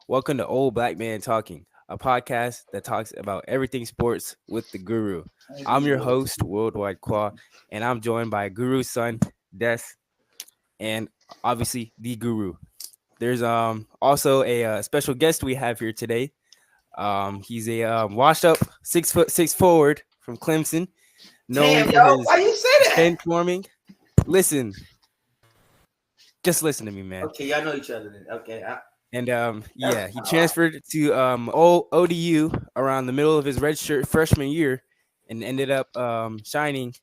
Welcome to Old Black Man Talking, a podcast that talks about everything sports with the guru. I'm your host, Worldwide Qua, and I'm joined by Guru's son, Des, and obviously the guru. There's also a special guest we have here today. He's a washed up 6'6" forward from Clemson, known Damn, for yo, his why you say that? spin forming. Listen, just listen to me, man. Okay, y'all know each other then. Okay, And yeah, he transferred to ODU around the middle of his redshirt freshman year, and ended up shining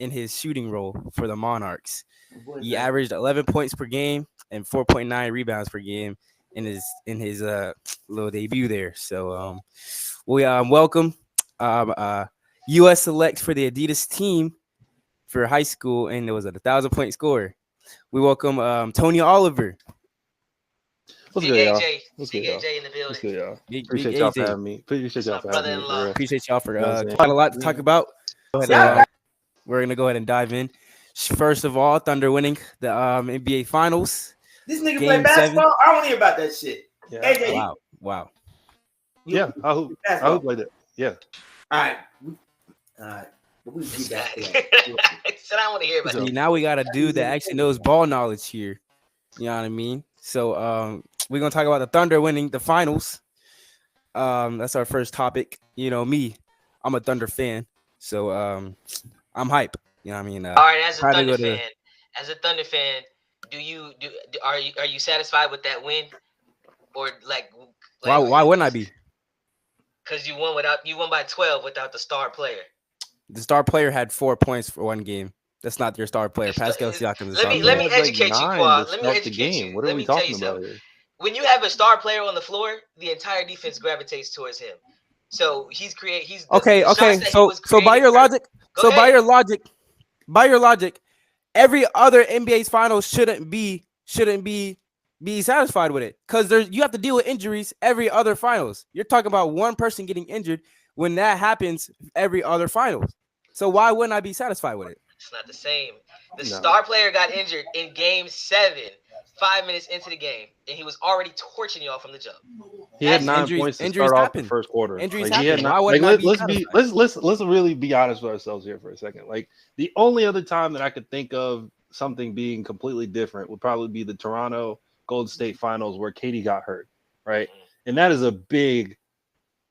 in his shooting role for the Monarchs. He averaged 11 points per game and 4.9 rebounds per game in his little debut there. So we welcome U.S. select for the Adidas team for high school, and it was a 1,000-point scorer. We welcome Tony Oliver. What's Big good, y'all? AJ. What's Big good, y'all? AJ in the building. What's good, y'all? Big Appreciate y'all for AJ. having me. Appreciate y'all for having me. brother-in-law. Appreciate y'all for You know what I'm saying? got a lot to talk about. We're gonna go ahead and dive in. First of all, Thunder winning the NBA Finals. this nigga Game play basketball. I don't want to hear about that shit. Yeah. AJ, Wow. Yeah, I hope like that. Yeah. All right. But we get back to that. Said I want to hear about See, it. now we got a dude that actually knows ball knowledge here. You know what I mean? So we're gonna talk about the Thunder winning the finals. That's our first topic. You know me, I'm a Thunder fan, so I'm hype. You know what I mean? All right, as a try to Thunder go to- fan, are you satisfied with that win, or why wouldn't I be? Because you won by 12 without the star player. The star player had 4 points for one game. That's not your star player. Pascal Siakam is the star Let me player. educate you, Qua. Let me educate you. What are Let we me tell talking you about something. here? When you have a star player on the floor, the entire defense gravitates towards him. So he's Okay. the shots that he So was by your creating- logic, by your logic, every other NBA's finals shouldn't be satisfied with it, because you have to deal with injuries every other finals. You're talking about one person getting injured. When that happens every other finals, so why wouldn't I be satisfied with it? It's not the same. The No. star player got injured in game 7, 5 minutes into the game, and he was already torching y'all from the jump. He had That's 9 injuries- points to injuries start off happen. the first quarter. Injuries He had happen. not- Why wouldn't I be let's really be honest with ourselves here for a second. Like, the only other time that I could think of something being completely different would probably be the Toronto Golden State Finals, where Katie got hurt, right? And that is a big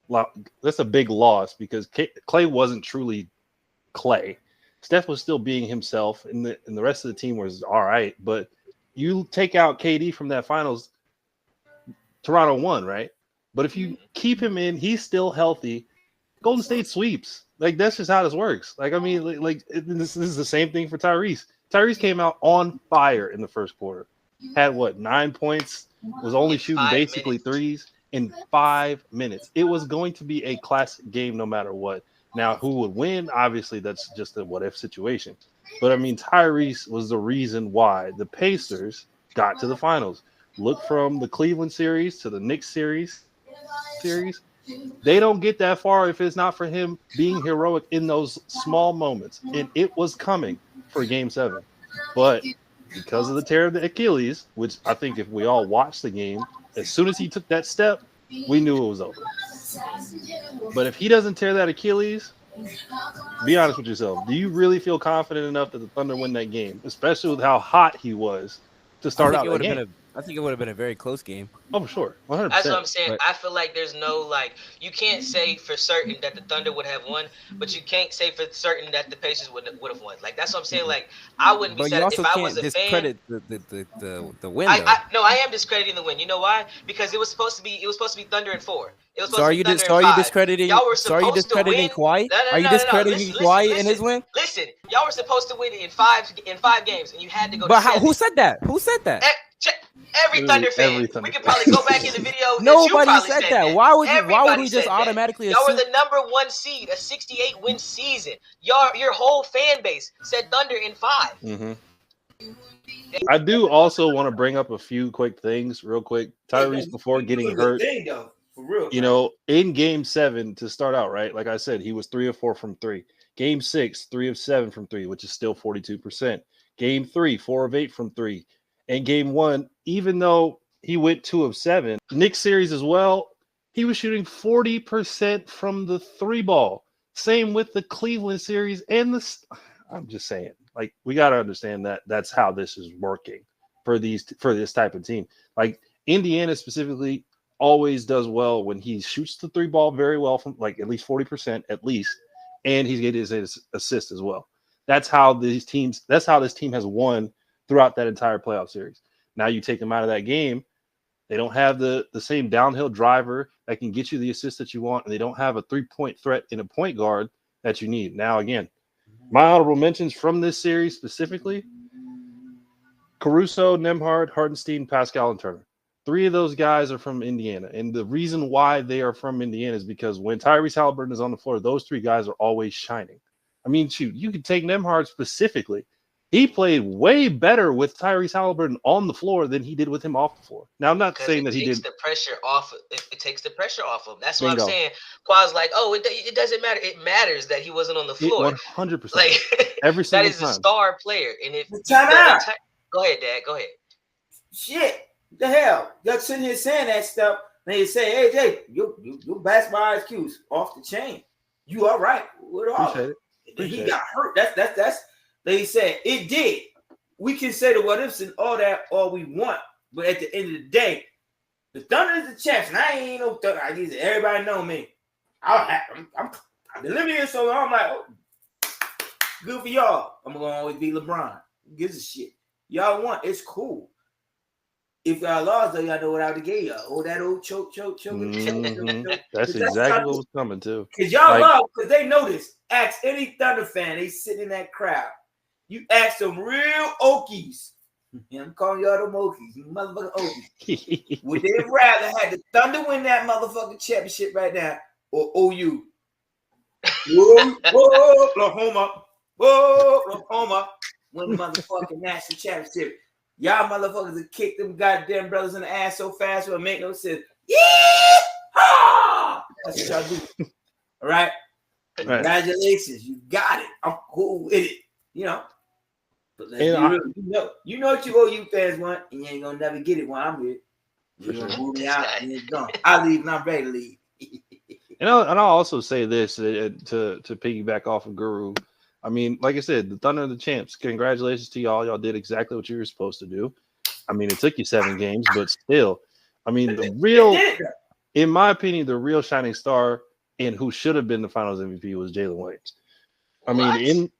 loss, because Clay wasn't truly Clay. Steph was still being himself, and the rest of the team was all right. But you take out KD from that finals, Toronto won, right? But if you keep him in, he's still healthy. Golden State sweeps. Like, that's just how this works. Like, I mean, this is the same thing for Tyrese. Tyrese came out on fire in the first quarter. Had 9 points? Was only shooting basically threes in 5 minutes. It was going to be a classic game no matter what. Now, who would win? Obviously, that's just a what-if situation. But, I mean, Tyrese was the reason why the Pacers got to the finals. Look from the Cleveland series to the Knicks series. They don't get that far if it's not for him being heroic in those small moments. And it was coming for Game 7. But because of the tear of the Achilles, which I think if we all watched the game, as soon as he took that step, we knew it was over. But if he doesn't tear that Achilles, be honest with yourself. Do you really feel confident enough that the Thunder win that game, especially with how hot he was to start out the game? I think it would have been a very close game. Oh, for sure. 100%. That's what I'm saying. But- I feel like there's no, you can't say for certain that the Thunder would have won, but you can't say for certain that the Pacers would have won. Like, that's what I'm saying. Like, I wouldn't be But you sad also if I can't was a fan. discredit the win, though. No, I am discrediting the win. You know why? Because it was supposed to be Thunder in 4. It was supposed So are to you be Thunder are in you 5. discrediting? Y'all were So are you supposed to discrediting win. Kawhi? No, Are you discrediting Kawhi in his win? Listen, y'all were supposed to win in five games, and you had to go. But to 7. who said that? Who said that? Every Thunder fan. Thunder We could probably go back in the video. Nobody you said that. Why would Everybody we just said that. automatically Y'all were assume? the number 1 seed, a 68-win season. Your whole fan base said Thunder in 5. Mm-hmm. I do also want to bring up a few quick things real quick. Tyrese, before getting hurt, For real, you know, in Game 7 to start out, right? Like I said, he was 3 of 4 from 3. Game 6, 3 of 7 from 3, which is still 42%. Game 3, 4 of 8 from 3. And Game 1, even though he went 2 of 7. Knicks series as well. He was shooting 40% from the 3 ball. Same with the Cleveland series and I'm just saying, like, we got to understand that that's how this is working for this type of team. Like Indiana specifically always does well when he shoots the 3 ball very well from like at least 40% at least, and he's getting his assist as well. That's how this team has won throughout that entire playoff series. Now you take them out of that game, they don't have the same downhill driver that can get you the assist that you want, and they don't have a 3-point threat in a point guard that you need. Now, again, my honorable mentions from this series specifically: Caruso, Nembhard, Hartenstein, Pascal, and Turner. 3 of those guys are from Indiana. And the reason why they are from Indiana is because when Tyrese Halliburton is on the floor, those 3 guys are always shining. I mean, shoot, you could take Nembhard specifically. He played way better with Tyrese Halliburton on the floor than he did with him off the floor. Now, I'm not saying that he did. It takes the pressure off him. That's Bingo. what I'm saying. Quad's like, oh, it doesn't matter. It matters that he wasn't on the floor. 100%. Like Every single that is time. a star player. And if Time out. Go ahead, Dad. Go ahead. Shit, the hell, y'all sitting here saying that stuff. Then you say, hey, Jay, your basketball IQ's off the chain. You all right? What all? He got hurt. That's. They said it did. We can say the what ifs and all that all we want, but at the end of the day, the Thunder is the champs, and I ain't no Thunder. Everybody know me. I've been living here so long. I'm like, oh, good for y'all. I'm gonna always be LeBron. Who gives a shit? Y'all want? It's cool. If y'all lost, though, y'all know what I would have gave y'all. Oh, that old choke. That's exactly what was coming too. Because y'all love, because they know this. Ask any Thunder fan, they sitting in that crowd. You ask some real Okies. Yeah, I'm calling y'all them Okies. You motherfucking Okies. Would they rather have the Thunder win that motherfucking championship right now or OU? Whoa, Oklahoma. Whoa, Oklahoma. Win the motherfucking national championship. Y'all motherfuckers have kicked them goddamn brothers in the ass so fast it would make no sense. Yeah! That's what y'all do. All right? Congratulations. You got it. I'm cool with it. You know? But let's be real. You know what you OU fans want, and you ain't gonna never get it when I'm here. You're gonna move me out and it's done. I leave and I'm ready to leave. And I'll also say this to piggyback off of Guru. I mean, like I said, the Thunder are the champs. Congratulations to y'all. Y'all did exactly what you were supposed to do. I mean, it took you 7 games, but still, I mean, in my opinion, the real shining star and who should have been the Finals MVP was Jalen Williams. I mean,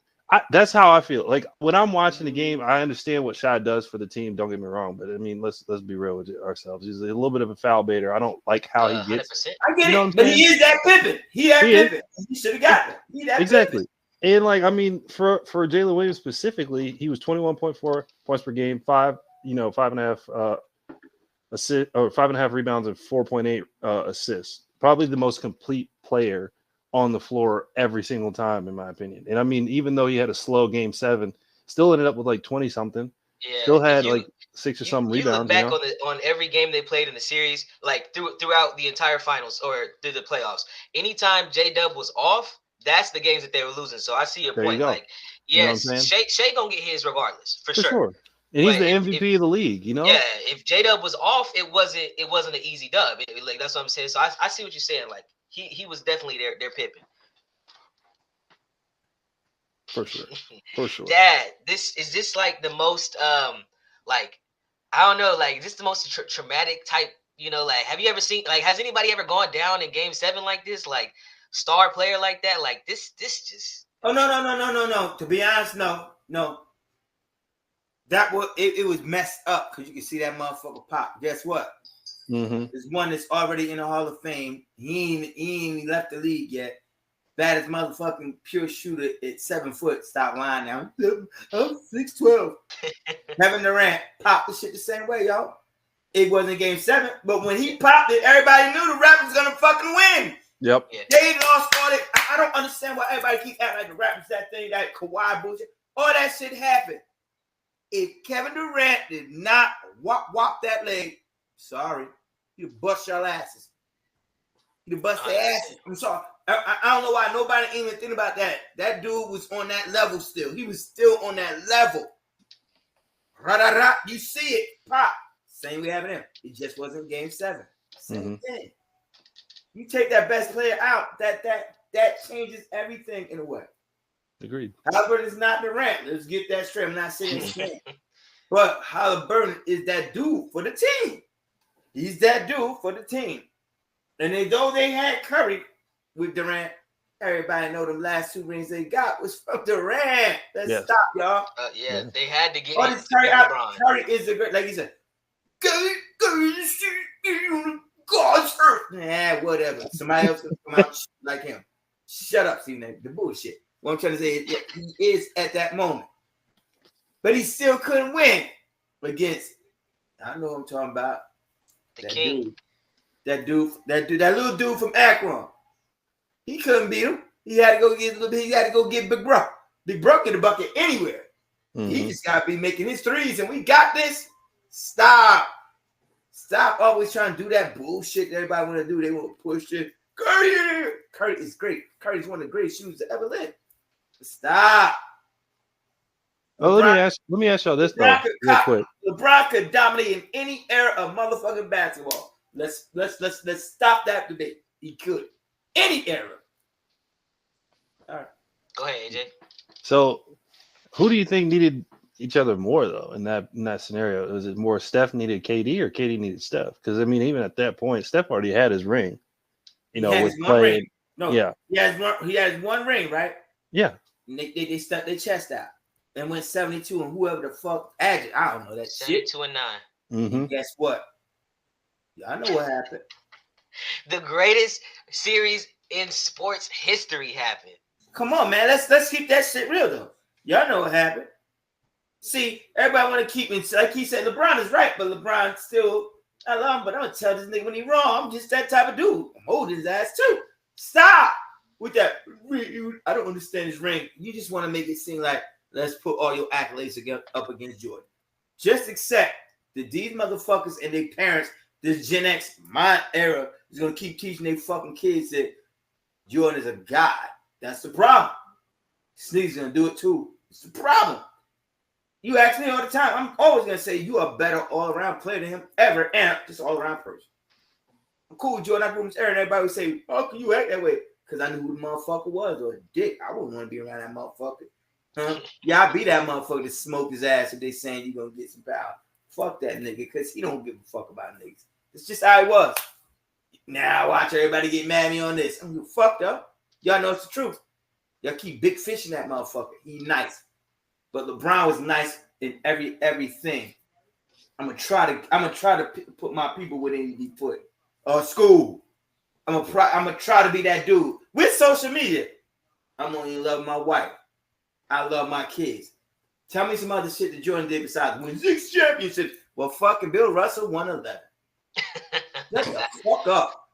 that's how I feel. Like when I'm watching the game, I understand what Shai does for the team. Don't get me wrong, but I mean, let's be real with ourselves. He's a little bit of a foul baiter. I don't like how he gets. 100%. I get it, but he is that Pippen. He should have got it. Exactly. Pippen. And like, I mean, for Jalen Williams specifically, he was 21.4 points per game, 5.5 assists or 5.5 rebounds and 4.8 assists. Probably the most complete player on the floor every single time, in my opinion. And I mean, even though he had a slow game 7, still ended up with like 20 something. Yeah, still had like 6 or something rebounds. You look back on every game they played in the series, like throughout the entire finals or through the playoffs. Anytime J-Dub was off, that's the games that they were losing. So I see your point. Like, yes, you know Shea gonna get his regardless for sure. And he's the MVP of the league, you know. Yeah, if J-Dub was off, it wasn't an easy dub. Like that's what I'm saying. So I see what you're saying. Like he was definitely their Pippen. For sure. Dad, is this like the most like I don't know, like this the most traumatic type, like have you ever seen, like has anybody ever gone down in game 7 like this, like star player like that, like this just no. To be honest, no. That was it was messed up because you can see that motherfucker pop. Guess what? There's one that's already in the Hall of Fame. He ain't left the league yet. Baddest motherfucking pure shooter at 7 foot. Stop lying now. I'm 6'12". Kevin Durant popped the shit the same way, y'all. It wasn't game 7, but when he popped it, everybody knew the Raptors gonna fucking win. Yep. They lost all that. I don't understand why everybody keep acting like the Raptors that thing, that Kawhi bullshit. All that shit happened. If Kevin Durant did not whop that leg, sorry, he'd bust y'all asses. He'd bust their asses. I'm sorry. I don't know why nobody even think about that. That dude was on that level still. He was still on that level. You see it pop. Same way having him. It just wasn't game 7. Same thing. You take that best player out, that changes everything in a way. Agreed. Halliburton is not Durant. Let's get that straight. I'm not saying it's but Halliburton is that dude for the team. He's that dude for the team. And though they had Curry with Durant, everybody know them last 2 rings they got was from Durant. Let's stop, y'all. They had to get this Curry out. Curry is a great, like he said, God's earth. Nah, whatever. Somebody else can come out like him. Shut up, Stephen. The bullshit. What I'm trying to say is he is at that moment. But he still couldn't win against, I know what I'm talking about. The king. That little dude from Akron. He couldn't beat him. He had to go get Big Bro. Big Bro get a bucket anywhere. He just gotta be making his threes, and we got this. Stop always trying to do that bullshit that everybody want to do. They want to push it. Curry is great. Curry's one of the greatest shooters to ever live. Stop. Oh, let me ask y'all this though, real quick. LeBron could dominate in any era of motherfucking basketball. Let's stop that debate. He could. Any era. All right. Go ahead, AJ. So, who do you think needed each other more though in that scenario? Was it more Steph needed KD or KD needed Steph? Because I mean, even at that point, Steph already had his ring. You know, with playing. No, yeah, he has one ring, right? Yeah. And they stuck their chest out and went 72, and whoever the fuck I don't know that 72 and 9. Guess what? Y'all know what happened. The greatest series in sports history happened. Come on, man. Let's keep that shit real though. Y'all know what happened. See, everybody want to keep me like he said. LeBron is right, but LeBron still I love him. But I'm gonna tell this nigga when he wrong. I'm just that type of dude. I'm holding his ass too. Stop with that. I don't understand his ring. You just want to make it seem like let's put all your accolades up against Jordan. Just accept that these motherfuckers and their parents, this Gen X, my era, is gonna keep teaching their fucking kids that Jordan is a god. That's the problem. Sneak's gonna do it too. It's the problem. You ask me all the time. I'm always gonna say you are a better all-around player than him ever, and just all-around person. I'm cool with Jordan. I grew up in this era, and everybody would say, "How can you act that way?" Because I knew who the motherfucker was, or a dick. I wouldn't want to be around that motherfucker. Huh? Yeah, I'd be that motherfucker to smoke his ass if they saying you gonna get some power. Fuck that nigga, because he don't give a fuck about niggas. It's just how he was. Now watch everybody get mad at me on this. I'm fucked up. Y'all know it's the truth. Y'all keep big fishing that motherfucker. He nice. But LeBron was nice in everything. I'm gonna try to put my people where they need to be put. School. I'm gonna try to be that dude with social media. I'm only in love with my wife. I love my kids. Tell me some other shit that Jordan did besides win 6 championships. Well, fucking Bill Russell won 11. Shut the fuck up.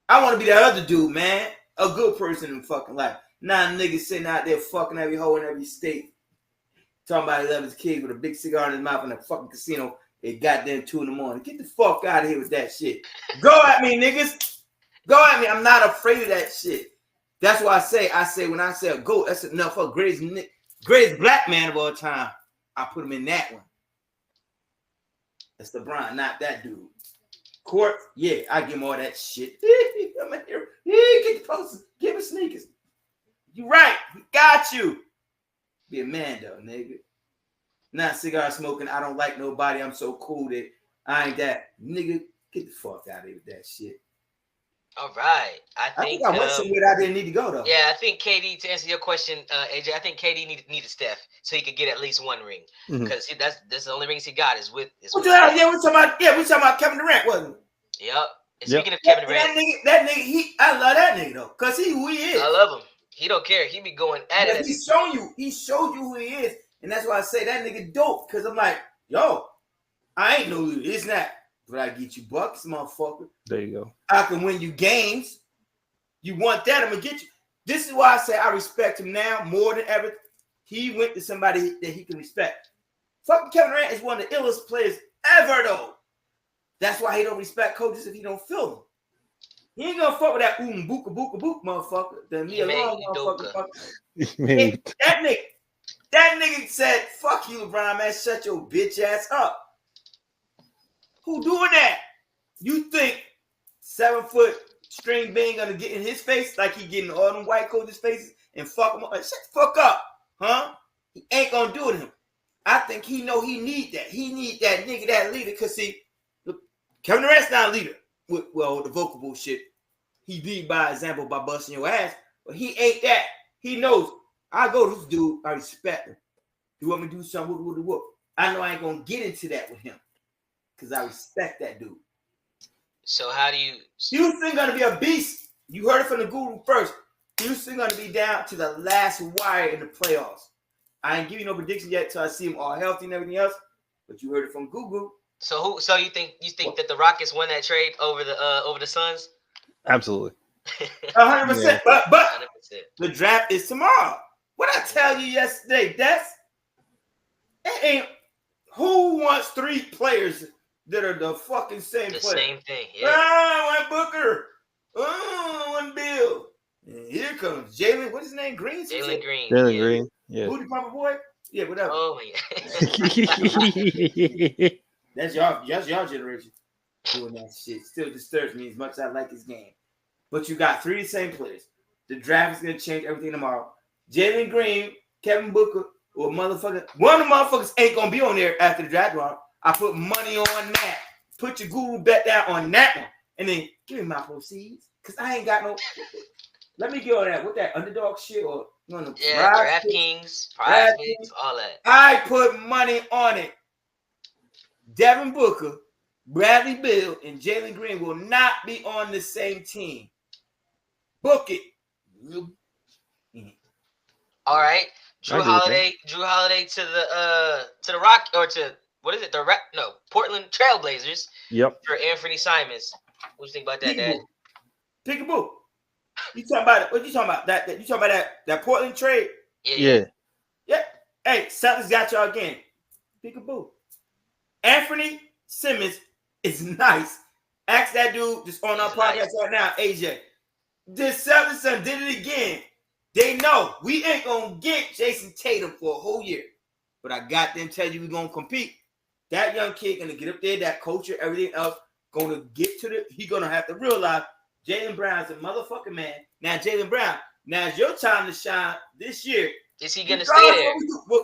I want to be that other dude, man. A good person in fucking life. Not niggas sitting out there fucking every hoe in every state. Talking about he loves his kids with a big cigar in his mouth in a fucking casino at goddamn 2 a.m. Get the fuck out of here with that shit. Go at me, niggas. Go at me. I'm not afraid of that shit. That's why I say when I say a GOAT, that's enough for greatest black man of all time. I put him in that one. That's LeBron, not that dude. Court, yeah, I give him all that shit. I'm in here. Get the posters. Give him sneakers. You right. We got you. Be a man though, nigga. Not cigar smoking. I don't like nobody. I'm so cool that I ain't that. Nigga, get the fuck out of here with that shit. All right. I think I went somewhere I didn't need to go though. Yeah, I think KD, to answer your question, AJ, I think KD needed Steph so he could get at least one ring. Because that's the only rings he got is with what the hell? Yeah, we're talking about Kevin Durant, wasn't it? Yep. And speaking of Kevin Durant, that nigga, I love that nigga though, because who he is. I love him. He don't care. He be going at it. He showed you who he is. And that's why I say that nigga dope. Because I'm like, yo, I ain't no it's not. But I get you bucks, motherfucker. There you go. I can win you games. You want that, I'm gonna get you. This is why I say I respect him now more than ever. He went to somebody that he can respect. Fucking Kevin Durant is one of the illest players ever, though. That's why he don't respect coaches if he don't feel them. He ain't gonna fuck with that booka book motherfucker. Then me alone, motherfucker. That nigga said, "Fuck you, LeBron, man. Shut your bitch ass up." Who doing that? You think 7 foot string being gonna get in his face like he getting all them white coaches' faces and fuck him up? Shut the fuck up, huh? He ain't gonna do it to him. I think he know he need that. He need that nigga, that leader. Cause see, look, Kevin Durant's not a leader. Well, the vocal bullshit. He lead by example by busting your ass, but he ain't that. He knows. I go to this dude. I respect him. You want me to do something? Whoop. I know I ain't gonna get into that with him, cause I respect that dude. So how do you? Houston gonna be a beast. You heard it from the guru first. Houston gonna be down to the last wire in the playoffs. I ain't giving you no prediction yet till I see them all healthy and everything else. But you heard it from Guru. So you think that the Rockets won that trade over the Suns? Absolutely. 100%. But 100%. The draft is tomorrow. What I tell you yesterday, it ain't who wants 3 players that are the fucking same player. Same thing. Yeah. One Booker. One Bill. And here comes Jalen. What's his name? Green. Jalen Green. Jalen Green. Yeah. Booty Papa boy. Yeah, whatever. Oh my God. That's y'all generation doing that shit. Still disturbs me as much as I like his game. But you got 3 same players. The draft is gonna change everything tomorrow. Jalen Green, Kevin Booker, or motherfucker. One of the motherfuckers ain't gonna be on there after the draft tomorrow. I put money on that. Put your Google bet down on that one. And then give me my proceeds. Cause I ain't got no. Let me get on that. What that underdog shit or DraftKings, Prize, all that. I put money on it. Devin Booker, Bradley Beal, and Jalen Green will not be on the same team. Book it. All right. Jrue Holiday to the Rock or to what is it? Portland Trailblazers. Yep. For Anfernee Simons. What do you think about that, Dad? Peekaboo. You talking about it? What you talking about? That you talking about that Portland trade? Yeah. Hey, Celtics got y'all again. Peekaboo. Anfernee Simons is nice. Ask that dude just on our podcast right now, AJ. This Celtics did it again. They know we ain't gonna get Jason Tatum for a whole year, but I got them tell you we're gonna compete. That young kid gonna get up there. That culture, everything else, gonna get to the. He gonna have to realize Jaylen Brown's a motherfucking man. Now, Jaylen Brown, now it's your time to shine this year. Is he gonna stay there?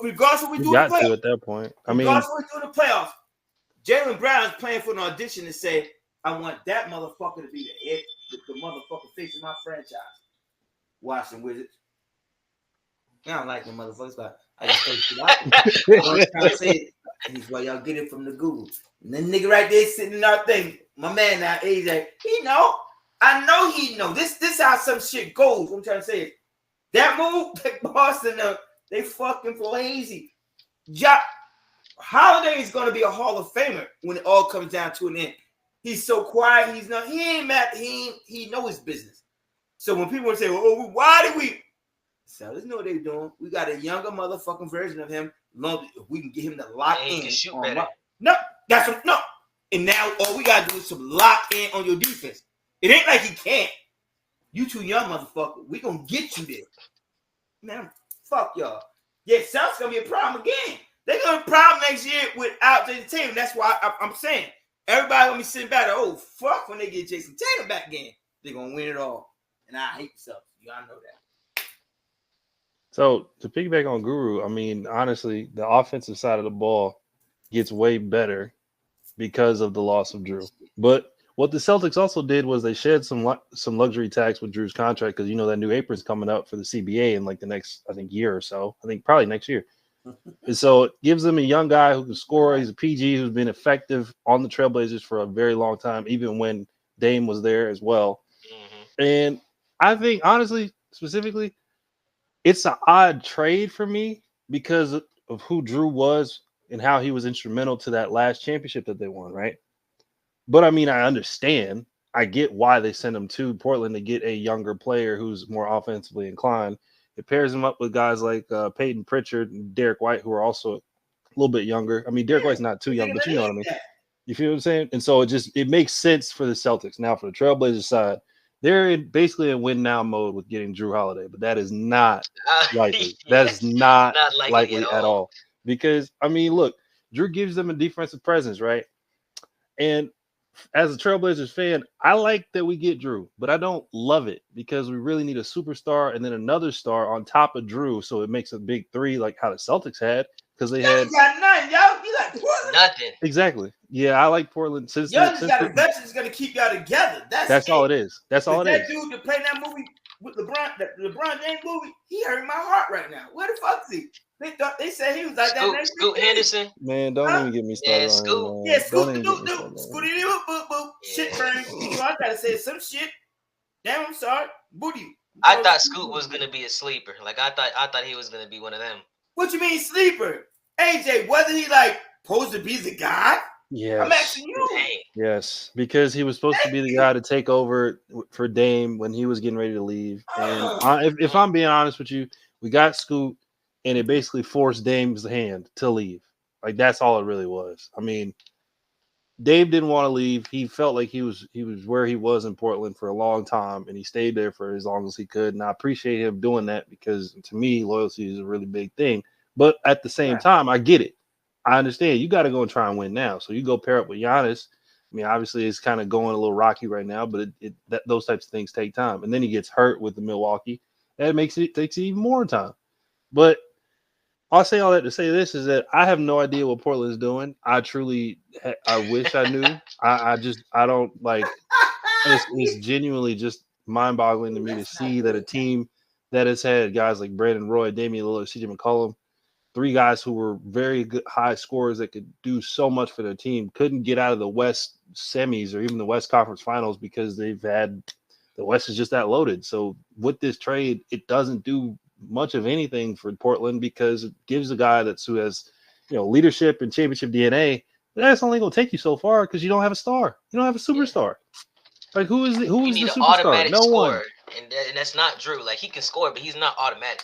Regardless of what we do, got to at that point. Regardless of what we do in the playoffs, Jaylen Brown is playing for an audition to say, "I want that motherfucker to be the head, the motherfucker facing my franchise." Washington Wizards. I don't like the motherfuckers, but I just think that's why y'all get it from the Google. And then nigga right there sitting in our thing, my man now, AJ, he know. I know he know. This how some shit goes. What I'm trying to say is that move, Boston, they fucking lazy. Holiday is gonna be a Hall of Famer when it all comes down to an end. He's so quiet. He ain't mad. He know his business. So when people say, "Oh, why did we?" So let's know what they're doing. We got a younger motherfucking version of him. If we can get him to lock in. Can shoot better. No. And now all we gotta do is some lock in on your defense. It ain't like he can't. You too young, motherfucker. We gonna get you there. Man, fuck y'all. Yeah, South's gonna be a problem again. They're gonna be a problem next year without Jason Tatum. That's why I'm saying everybody gonna be sitting back. Oh fuck, when they get Jason Tatum back again, they're gonna win it all. And I hate South. Y'all know that. So to piggyback on Guru, I mean, honestly, the offensive side of the ball gets way better because of the loss of Jrue. But what the Celtics also did was they shed some luxury tax with Drew's contract because you know that new apron's coming up for the CBA in like the next, I think, year or so. I think probably next year. And so it gives them a young guy who can score. He's a PG who's been effective on the Trailblazers for a very long time, even when Dame was there as well. Mm-hmm. And I think, honestly, specifically, it's an odd trade for me because of who Jrue was and how he was instrumental to that last championship that they won, right? But, I mean, I understand. I get why they sent him to Portland to get a younger player who's more offensively inclined. It pairs him up with guys like Peyton Pritchard and Derek White, who are also a little bit younger. I mean, Derek White's not too young, but you know what I mean. You feel what I'm saying? And so it makes sense for the Celtics. Now, for the Trailblazers side, they're basically in win-now mode with getting Jrue Holiday, but that is not likely. That is not likely at all. Because, I mean, look, Jrue gives them a defensive presence, right? And as a Trailblazers fan, I like that we get Jrue, but I don't love it because we really need a superstar and then another star on top of Jrue, so it makes a big three like how the Celtics had because they had got nothing, y'all. You like Portland? Nothing. Exactly. Yeah, I like Portland. Since Y'all just got a veteran that's gonna keep y'all together. That's all it is. That's all it is. That dude that played that movie with LeBron, that LeBron James movie, he hurt my heart right now. Where the fuck is he? They said he was like that. Scoot Henderson. Man, don't even get me started. Yeah, Scoot. Yeah, Scoot the dude. Scooty boop boop boop. Shit burn. You know I gotta say some shit. Damn, I'm sorry. Booty. I thought Scoot was gonna be a sleeper. Like I thought he was gonna be one of them. What you mean sleeper? AJ, wasn't he like supposed to be the guy? Yes. I'm asking you. Dang. Yes, because he was supposed to be the guy to take over for Dame when he was getting ready to leave. And if I'm being honest with you, we got Scoot, and it basically forced Dame's hand to leave. Like that's all it really was. I mean, Dame didn't want to leave. He felt like he was where he was in Portland for a long time, and he stayed there for as long as he could. And I appreciate him doing that because to me, loyalty is a really big thing. But at the same time, I get it. I understand. You got to go and try and win now. So you go pair up with Giannis. I mean, obviously, it's kind of going a little rocky right now, but those types of things take time. And then he gets hurt with the Milwaukee. That takes even more time. But I'll say all that to say this is that I have no idea what Portland's doing. I wish I knew. I don't like. It's genuinely just mind-boggling to me to see that a team that has had guys like Brandon Roy, Damian Lillard, CJ McCollum, three guys who were very good high scorers that could do so much for their team, couldn't get out of the West semis or even the West Conference Finals because the West is just that loaded. So with this trade, it doesn't do much of anything for Portland because it gives a guy who has, leadership and championship DNA. But that's only going to take you so far because you don't have a star. You don't have a superstar. Like who is the superstar? No one. And that's not Jrue. Like he can score, but he's not automatic.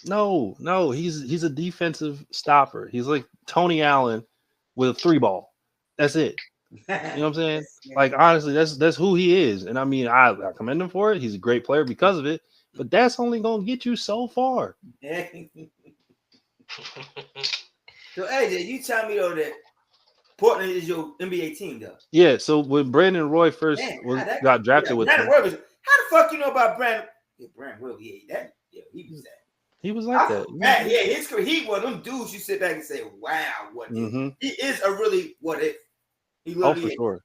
No, he's a defensive stopper. He's like Tony Allen with a 3-ball. That's it. You know what I'm saying? Like honestly, that's who he is. And I mean, I commend him for it. He's a great player because of it. But that's only gonna get you so far. So AJ, you tell me though that Portland is your NBA team though. Yeah. So when Brandon Roy first got drafted with him, how the fuck you know about Brandon? Yeah, Brandon Roy, he was that. He was like that. His career, he one of them dudes you sit back and say, wow, what he is a really what if. He for sure.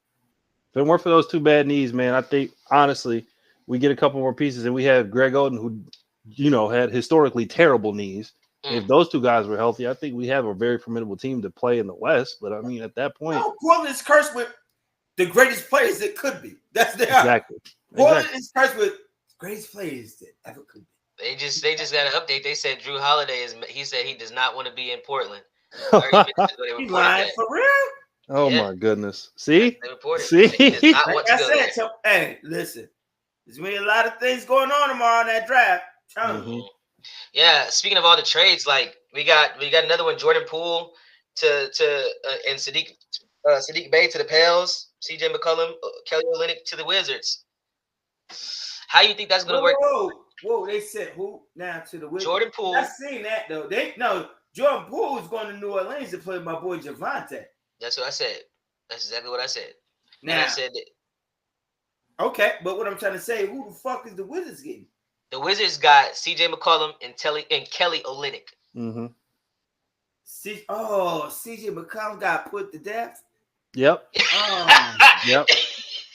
If it weren't for those two bad knees, man, I think honestly we get a couple more pieces and we have Greg Oden who, had historically terrible knees. If those two guys were healthy, I think we have a very formidable team to play in the West. But I mean, at that point, Portland is cursed with the greatest players that could be. That's their exactly. Portland is cursed with greatest players that ever could be. They just got an update. They said Jrue Holiday he said he does not want to be in Portland. He lying for real? Oh my goodness! See, like I said, hey, listen, there's gonna be a lot of things going on tomorrow in that draft. Yeah, speaking of all the trades, like we got another one. Jordan Poole and Saddiq Bey to the Pels. CJ McCollum, Kelly Olynyk to the Wizards. How you think that's gonna work? Whoa! They said who now to the Wizards? Jordan Poole. I seen that though. Jordan Poole is going to New Orleans to play with my boy Javante. That's what I said. That's exactly what I said. Now, and I said that. Okay, but what I'm trying to say, who the fuck is the Wizards getting? The Wizards got CJ McCollum and Kelly Olynyk. CJ McCollum got put to death. Yep. Yep.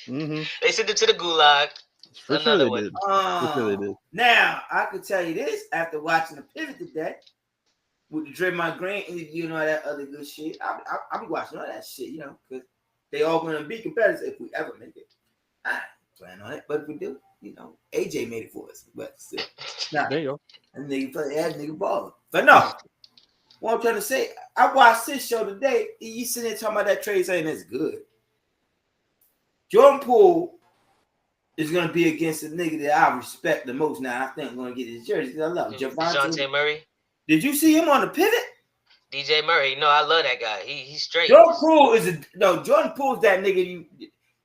They sent him to the gulag. For sure they did. Now I could tell you this after watching the pivot today with the Draymond Green interview and all that other good shit. I'll be watching all that shit, because they all going to be competitors if we ever make it. I ain't plan on it, but if we do, AJ made it for us. But still, there you go. And nigga baller. But no, what I'm trying to say, I watched this show today. You sitting there talking about that trade saying that's good. Jordan Poole is going to be against a nigga that I respect the most. Now I think I'm going to get his jersey because I love him. Javante Murray. Did you see him on the pivot? DJ Murray. No, I love that guy. He's straight. Jordan Poole is Jordan Poole's that nigga.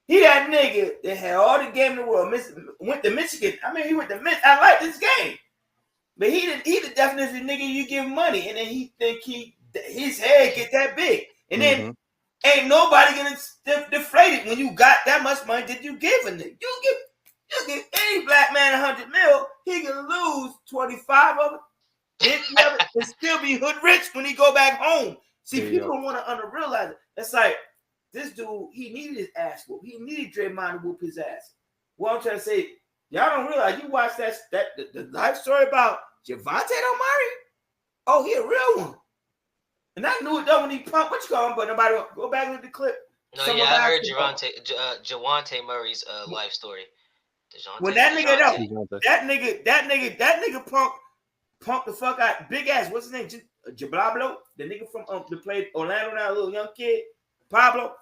He that nigga that had all the game in the world. Went to Michigan. I mean, he went to Michigan. I like this game, but he the definition of nigga you give money, and then he think his head get that big, and then Ain't nobody gonna deflate it when you got that much money that you give a nigga. You give any black man $100 million, he can lose 25 of it. And still be hood rich when he go back home. See, people don't want to realize it. It's like this dude, he needed his ass whoop. He needed Draymond to whoop his ass. What I'm trying to say, y'all don't realize you watch the life story about Javante Omari. Oh, he a real one. And I knew it though when he pumped. What you call him? But nobody go back with the clip. No, yeah, I heard Javante Murray's life story. When that nigga punked the fuck out. Big ass. What's his name? Jablo, the nigga from that played Orlando now, a little young kid. Pablo.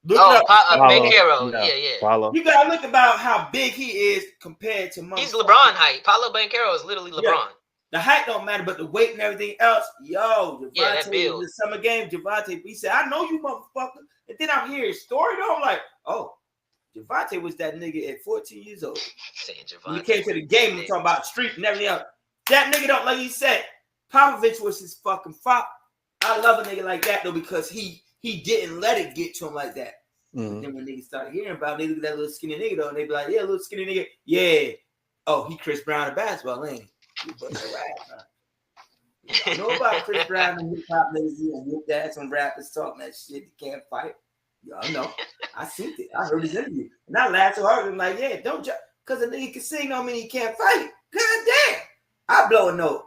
Banchero. Yeah. Pablo. You gotta look about how big he is compared to He's LeBron height. Pablo Banchero is literally LeBron. Yeah. The height don't matter, but the weight and everything else. Yo, that Javante build. in the summer game, Javante, he said, I know you motherfucker. And then I'm hearing his story though. I'm like, oh, Javante was that nigga at 14 years old. When he came to the game and talking about street and everything else. That nigga don't, like he said, Popovich was his fucking father. I love a nigga like that though, because he didn't let it get to him like that. And then when niggas started hearing about him, they look at that little skinny nigga though, and they be like, yeah, little skinny nigga, yeah. Oh, he Chris Brown of basketball, ain't he? You bust a rap, huh? You know about Chris Brown and hip hop niggas and whoop ass on rappers talking that shit, they can't fight. Y'all know. I seen it. I heard his interview. And I laughed so hard. I'm like, yeah, don't judge. Because a nigga can sing don't mean he can't fight. God damn. I blow a note.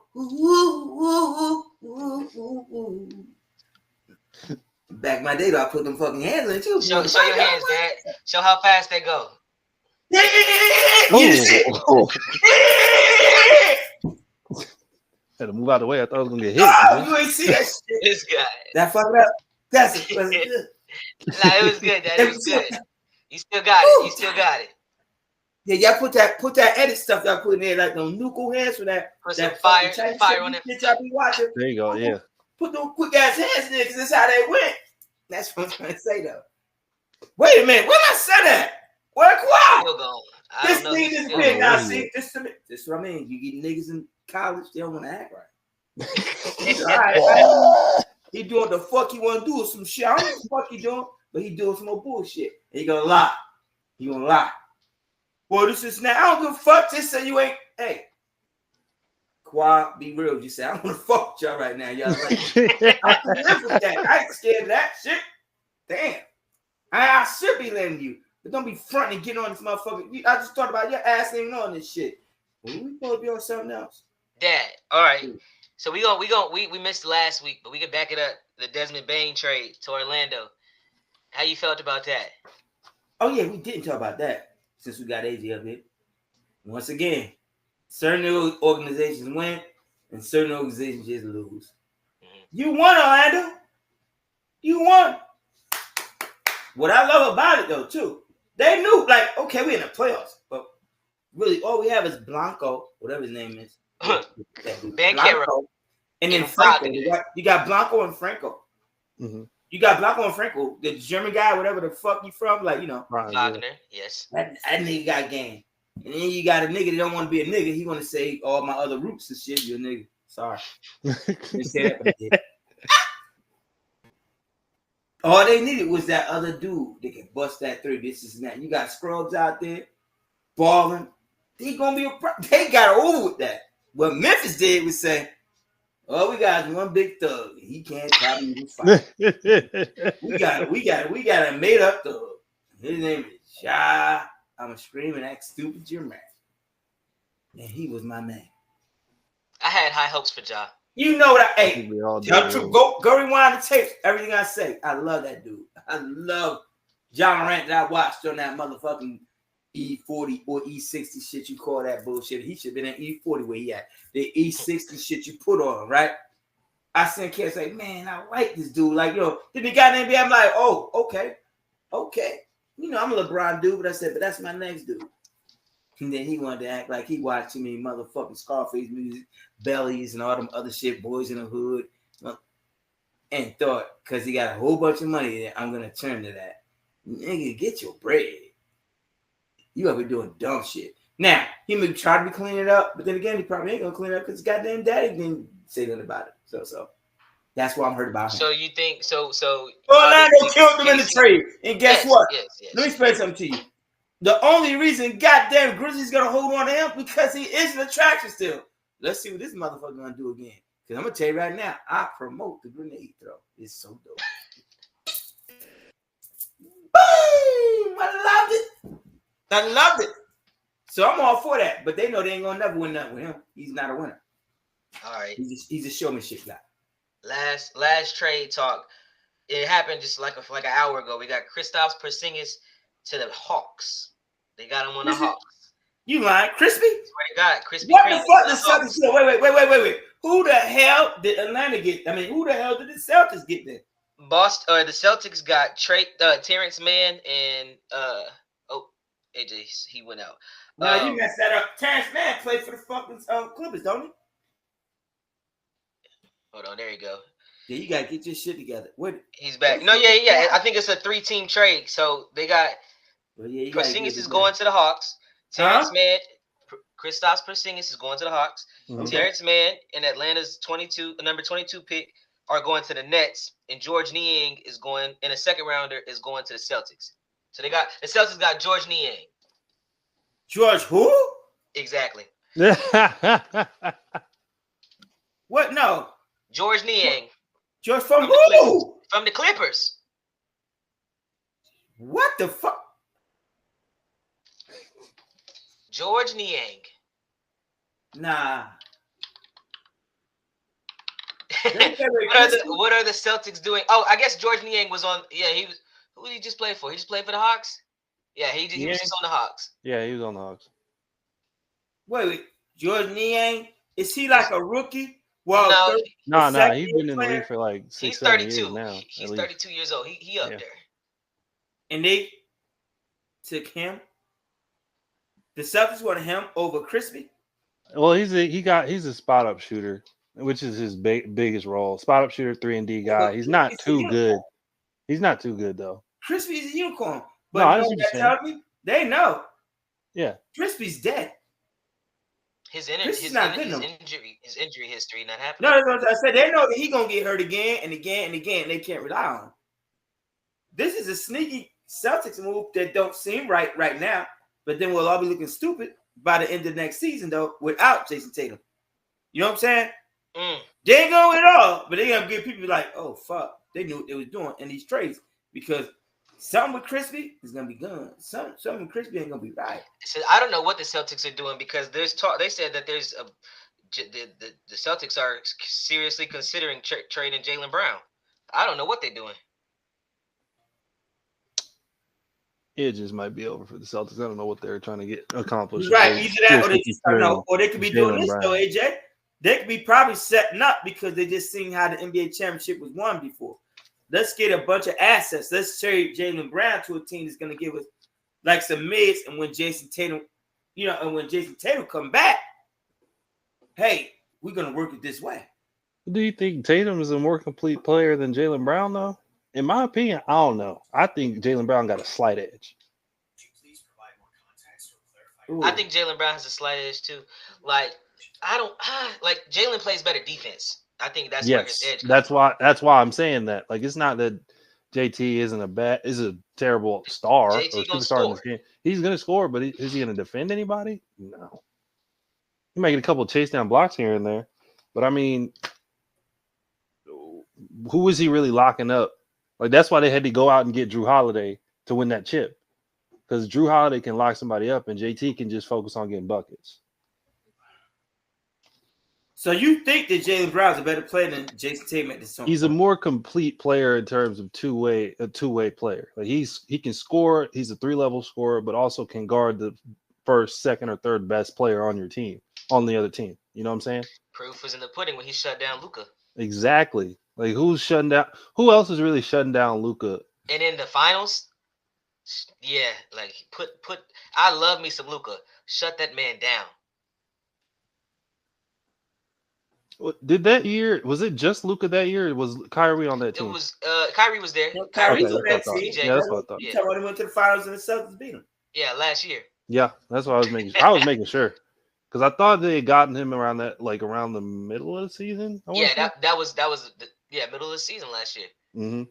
Back my day, though, I put them fucking hands in it too. Show your hands, Dad. Show how fast they go. Had to move out of the way. I thought I was gonna get hit. Oh, you ain't see that shit. This guy. That fucked up. That's it. Was it good? Nah, it was good, Dad. It was good. You still got it. You still got it. Yeah, y'all put that edit stuff y'all put in there, like them nuclear hands for that. Put that some fire on it. Y'all be watching. There you go. Yeah. Put them quick ass hands in there because that's how they went. That's what I'm trying to say though. Wait a minute, where my son at? Where Kawhi? Still going. This nigga is big. Now see, this is what I mean. You get niggas in college, they don't want to act right. All right. He doing the fuck he want to do some shit. I don't know what the fuck he doing, but he doing some more bullshit. And he gonna lie. He gonna lie. Well, this is now. I don't give a fuck. Just say you ain't. Hey, Kawhi, be real. You say I want to fuck with y'all right now. Y'all like, I can live with that. I ain't scared of that shit. Damn. I should be letting you, but don't be fronting and getting on this motherfucker. I just thought about your ass ain't on this shit. Well, we supposed to be on something else. Dad, all right. So we missed last week, but we can back it up. The Desmond Bane trade to Orlando. How you felt about that? Oh yeah, we didn't talk about that since we got AJ up here. Once again, certain organizations win and certain organizations just lose. You won, Orlando. You won. What I love about it though, too, they knew, like, okay, we're in the playoffs, but really all we have is Blanco, whatever his name is. Banchero. And then Franco. You got Blanco and Franco. Mm-hmm. You got Blanco and Franco, the German guy, whatever the fuck you from, like, you know. Wagner, yes. That nigga got game. And then you got a nigga that don't want to be a nigga. He want to say all my other roots and shit. You're a nigga. Sorry. All they needed was that other dude that can bust that three. This is that. You got scrubs out there balling. They gonna be they got over with that. What Memphis did was say, "Oh, we got one big thug. He can't probably even fight. we got a made up thug. His name is Jaire. I'm screaming act stupid, you're mad. And he was my man. I had high hopes for Ja. You know what go rewind the tapes. Everything I say. I love that dude. I love John Morant that I watched on that motherfucking E40 or E60 shit you call that bullshit. He should have been at E40 where he at. The E60 shit you put on, right? I seen kids say, man, I like this dude. Like, yo, then the guy named me, I'm like, oh, okay. You know, I'm a LeBron dude, but I said, but that's my next dude. And then he wanted to act like he watched me motherfucking Scarface music, Bellies, and all them other shit, Boys in the Hood, and thought, because he got a whole bunch of money, that I'm going to turn to that. Nigga, get your bread. You ever doing dumb shit. Now, he may try to be cleaning it up, but then again, he probably ain't going to clean it up because his goddamn daddy didn't say nothing about it. So. That's why I'm hurt about him. So you think so? Orlando killed him in the trade, and guess what? Yes. Let me explain something to you. The only reason goddamn Grizzlies gonna hold on to him because he is an attraction still. Let's see what this motherfucker gonna do again. Because I'm gonna tell you right now, I promote the grenade throw. It's so dope. Boom! I loved it. So I'm all for that. But they know they ain't gonna never win nothing with him. He's not a winner. All right. He's a showmanship guy. Last trade talk. It happened just like an hour ago. We got Kristaps Porzingis to the Hawks. They got him on the Hawks. You lying, Crispy? Crispy. What the fuck did Celtics do? Wait. Who the hell did Atlanta get? I mean, who the hell did the Celtics get then? The Celtics got Terrence Mann and AJ. He went out. No, you messed that up. Terrence Mann played for the fucking Clippers, don't he? Hold on, there you go. Yeah, you gotta get your shit together. What? He's back. No, yeah. I think it's a 3-team trade. So they got Porzingis is going to the Hawks. Terrence Mann, Kristaps Porzingis is going to the Hawks. Okay. Terrence Mann and Atlanta's number 22 pick are going to the Nets, and George Niang is going, and a second rounder is going to the Celtics. So the Celtics got George Niang. George who? Exactly. What? No. George Niang. George from who? From the Clippers. What the fuck? George Niang. Nah. What are the Celtics doing? Oh, I guess George Niang was on. Yeah, he was. Who did he just play for? He just played for the Hawks. Yeah, he was just on the Hawks. Yeah, he was on the Hawks. Wait. George Niang, is he like a rookie? Well, no. He's been in the league for like 6-7 years now. He's 32 years old. He up there. And they took him. The Celtics wanted him over Crispy. Well, he's a spot up shooter, which is his biggest role. Spot up shooter, 3-and-D guy. He's not too good. He's not too good though. Crispy's a unicorn. But no, I know what you're saying. They know. Yeah. Crispy's dead. His injury history not happening. No, I said they know that he's gonna get hurt again and again and again. They can't rely on him. This is a sneaky Celtics move that don't seem right now, but then we'll all be looking stupid by the end of next season though without Jason Tatum. You know what I'm saying? They ain't going at all, but they gonna give people like, oh fuck, they knew what they was doing in these trades because something with Crispy is gonna be gone. Something with Crispy ain't gonna be right. So I don't know what the Celtics are doing because there's talk. They said that there's the Celtics are seriously considering trading Jaylen Brown. I don't know what they're doing. It just might be over for the Celtics. I don't know what they're trying to get accomplished. Right, either that or they could be doing this though, AJ. They could be probably setting up because they just seen how the NBA championship was won before. Let's get a bunch of assets. Let's trade Jaylen Brown to a team that's going to give us like some mids. And when Jason Tatum, come back, hey, we're going to work it this way. Do you think Tatum is a more complete player than Jaylen Brown, though? In my opinion, I don't know. I think Jaylen Brown got a slight edge. I think Jaylen Brown has a slight edge too. Like Jaylen plays better defense. I think that's where his edge comes from. That's why I'm saying that. Like, it's not that JT is a terrible star or superstar in this game. He's gonna score, but is he gonna defend anybody? No. He might get a couple of chase down blocks here and there, but I mean, who is he really locking up? Like, that's why they had to go out and get Jrue Holiday to win that chip, because Jrue Holiday can lock somebody up, and JT can just focus on getting buckets. So you think that Jaylen Brown's a better player than Jason Tatum at this time? He's a more complete player in terms of a two-way player. Like, he can score. He's a 3-level scorer, but also can guard the first, second, or third best player on your team, on the other team. You know what I'm saying? Proof was in the pudding when he shut down Luka. Exactly. Like, who's shutting down? Who else is really shutting down Luka? And in the finals, yeah, like put. I love me some Luka. Shut that man down. Did that year? Was it just Luka that year? Or was Kyrie on that team? It was. Kyrie was there. Kyrie was on that team. Yeah, that's what I thought. You talking about he went to the finals and the Celtics beat him. Yeah, last year. Yeah, that's what I was making. I was making sure because I thought they had gotten him around the middle of the season. Yeah, that was Yeah, middle of the season last year. Mm-hmm.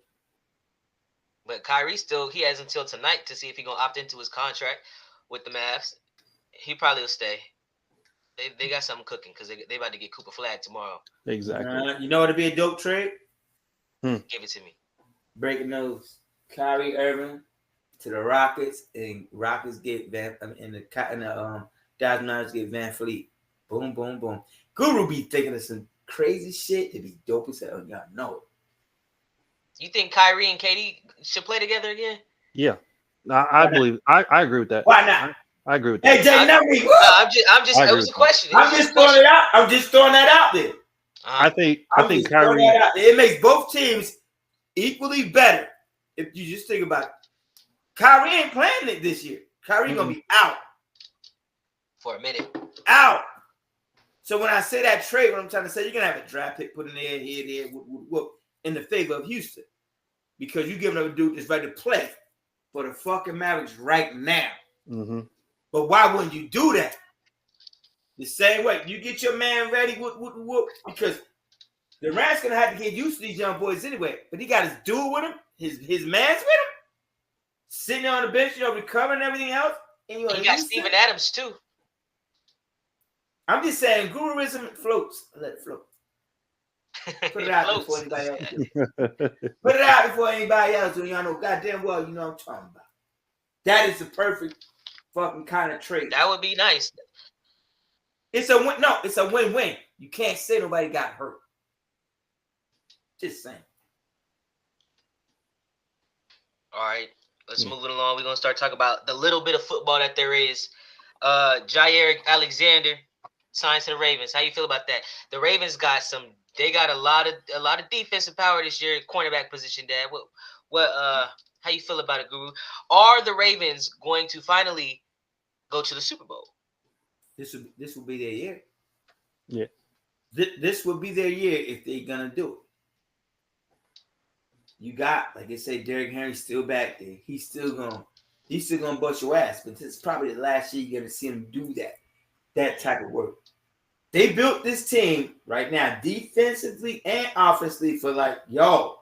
But Kyrie he has until tonight to see if he's gonna opt into his contract with the Mavs. He probably will stay. They got something cooking because they about to get Cooper Flag tomorrow. Exactly. You know what'd be a dope trade? Give it to me. Breaking news: Kyrie Irving to the Rockets, and Rockets get Dallas Mavericks get Van Fleet. Boom, boom, boom. Guru be thinking of some crazy shit. It'd be dope as hell. Y'all know it. You think Kyrie and KD should play together again? Yeah. I believe. I agree with that. Why not? I agree with that. Hey, Jay, I'm just. It was a question. I'm just throwing it out. I'm just throwing that out there. I think Kyrie. It makes both teams equally better. If you just think about it, Kyrie ain't playing it this year. Kyrie gonna be out for a minute. Out. So when I say that trade, what I'm trying to say, you're gonna have a draft pick put in there, whoop, in the favor of Houston, because you giving up a dude that's ready to play for the fucking Mavericks right now. Mm-hmm. But why wouldn't you do that? The same way you get your man ready, because the Rams gonna have to get used to these young boys anyway. But he got his dude with him, his man's with him, sitting on the bench, recovering and everything else. And he got Steven Adams too. I'm just saying, guruism floats. Let it float. Put it out before anybody else do. Put it out before anybody else do. Y'all know goddamn well you know what I'm talking about. That is the perfect fucking kind of trade. That would be nice. It's a win. No, it's a win-win. You can't say nobody got hurt. Just saying. All right, let's move it along. We're gonna start talking about the little bit of football that there is. Jaire Alexander signs to the Ravens. How you feel about that? The Ravens got they got a lot of defensive power this year, cornerback position. Dad, how you feel about it, Guru? Are the Ravens going to finally go to the Super Bowl? This will be their year. Yeah. This will be their year if they're gonna do it. You got, like they say, Derrick Henry's still back there. He's still gonna bust your ass. But this is probably the last year you're gonna see him do that type of work. They built this team right now, defensively and offensively, for like, yo.